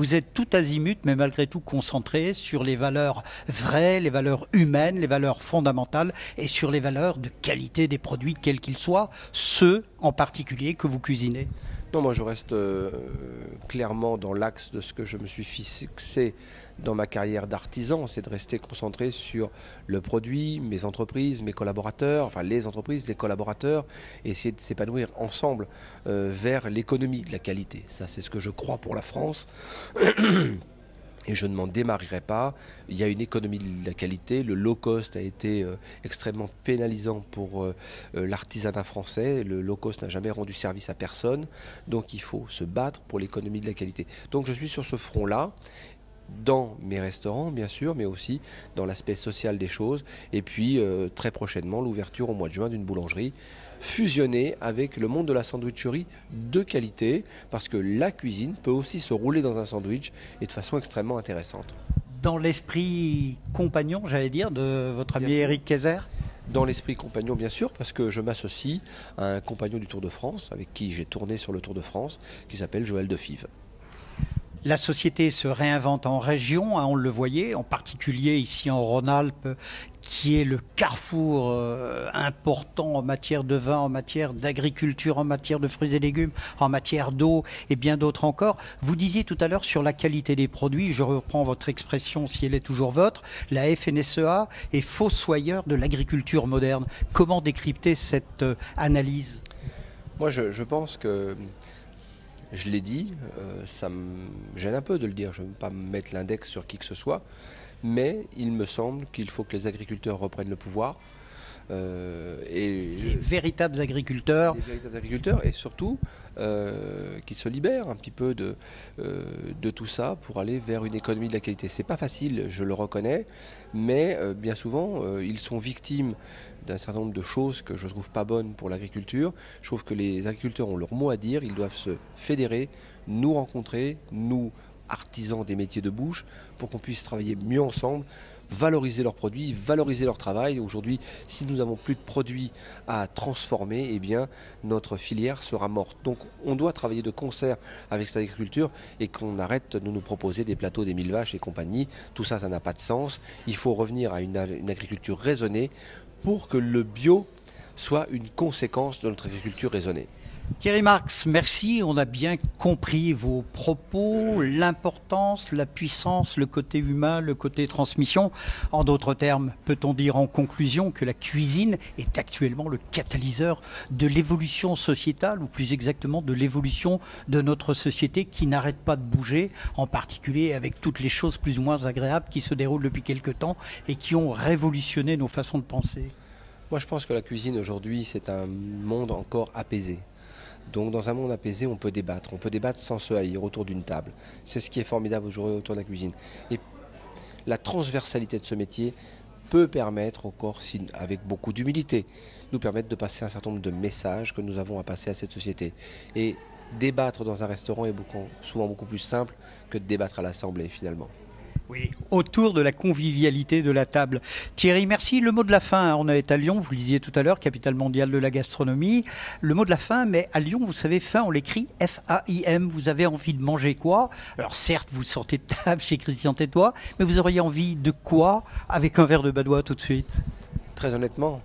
vous êtes tout azimut, mais malgré tout concentré sur les valeurs vraies, les valeurs humaines, les valeurs fondamentales et sur les valeurs de qualité des produits, quels qu'ils soient, ceux en particulier que vous cuisinez. Non, moi je reste clairement dans l'axe de ce que je me suis fixé dans ma carrière d'artisan, c'est de rester concentré sur le produit, mes entreprises, mes collaborateurs, enfin les entreprises, les collaborateurs, et essayer de s'épanouir ensemble vers l'économie de la qualité. Ça, c'est ce que je crois pour la France. Et je ne m'en démarrerai pas. Il y a une économie de la qualité. Le low cost a été extrêmement pénalisant pour l'artisanat français. Le low cost n'a jamais rendu service à personne. Donc il faut se battre pour l'économie de la qualité. Donc je suis sur ce front-là, dans mes restaurants bien sûr, mais aussi dans l'aspect social des choses. Et puis très prochainement, l'ouverture au mois de juin d'une boulangerie fusionnée avec le monde de la sandwicherie de qualité, parce que la cuisine peut aussi se rouler dans un sandwich et de façon extrêmement intéressante. Dans l'esprit compagnon, j'allais dire, de votre ami Éric Kayser? Dans l'esprit compagnon, bien sûr, parce que je m'associe à un compagnon du Tour de France, avec qui j'ai tourné sur le Tour de France, qui s'appelle Joël Defive. La société se réinvente en région, hein, on le voyait, en particulier ici en Rhône-Alpes, qui est le carrefour important en matière de vin, en matière d'agriculture, en matière de fruits et légumes, en matière d'eau et bien d'autres encore. Vous disiez tout à l'heure sur la qualité des produits, je reprends votre expression si elle est toujours votre, la FNSEA est fossoyeur de l'agriculture moderne. Comment décrypter cette analyse? Moi, je pense que... Je l'ai dit, ça me gêne un peu de le dire, je ne veux pas me mettre l'index sur qui que ce soit, mais il me semble qu'il faut que les agriculteurs reprennent le pouvoir. Les véritables agriculteurs. Les véritables agriculteurs, et surtout qu'ils se libèrent un petit peu de tout ça pour aller vers une économie de la qualité. C'est pas facile, je le reconnais, mais bien souvent ils sont victimes d'un certain nombre de choses que je ne trouve pas bonnes pour l'agriculture. Je trouve que les agriculteurs ont leur mot à dire, ils doivent se fédérer, nous rencontrer, nous artisans des métiers de bouche, pour qu'on puisse travailler mieux ensemble, valoriser leurs produits, valoriser leur travail. Aujourd'hui, si nous n'avons plus de produits à transformer, eh bien, notre filière sera morte. Donc on doit travailler de concert avec cette agriculture et qu'on arrête de nous proposer des plateaux des 1000 vaches et compagnie. Tout ça, ça n'a pas de sens. Il faut revenir à une agriculture raisonnée pour que le bio soit une conséquence de notre agriculture raisonnée. Thierry Marx, merci. On a bien compris vos propos, l'importance, la puissance, le côté humain, le côté transmission. En d'autres termes, peut-on dire en conclusion que la cuisine est actuellement le catalyseur de l'évolution sociétale, ou plus exactement de l'évolution de notre société qui n'arrête pas de bouger, en particulier avec toutes les choses plus ou moins agréables qui se déroulent depuis quelque temps et qui ont révolutionné nos façons de penser? Moi, je pense que la cuisine aujourd'hui, c'est un monde encore apaisé. Donc dans un monde apaisé, on peut débattre sans se haïr autour d'une table. C'est ce qui est formidable aujourd'hui autour de la cuisine. Et la transversalité de ce métier peut permettre encore, avec beaucoup d'humilité, nous permettre de passer un certain nombre de messages que nous avons à passer à cette société. Et débattre dans un restaurant est souvent beaucoup plus simple que de débattre à l'Assemblée finalement. Oui, autour de la convivialité de la table. Thierry, merci. Le mot de la fin, on est à Lyon, vous le disiez tout à l'heure, capitale mondiale de la gastronomie. Le mot de la fin, mais à Lyon, vous savez, faim, on l'écrit F-A-I-M. Vous avez envie de manger quoi? Alors certes, vous sortez de table chez Christian Tétois, mais vous auriez envie de quoi avec un verre de badois tout de suite? Très honnêtement,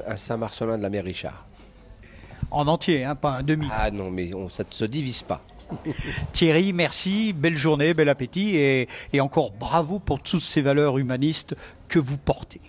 un Saint-Marcellin de la mère Richard. En entier, hein, pas un demi. Ah non, mais ça ne se divise pas. Thierry, merci, belle journée, bel appétit et encore bravo pour toutes ces valeurs humanistes que vous portez.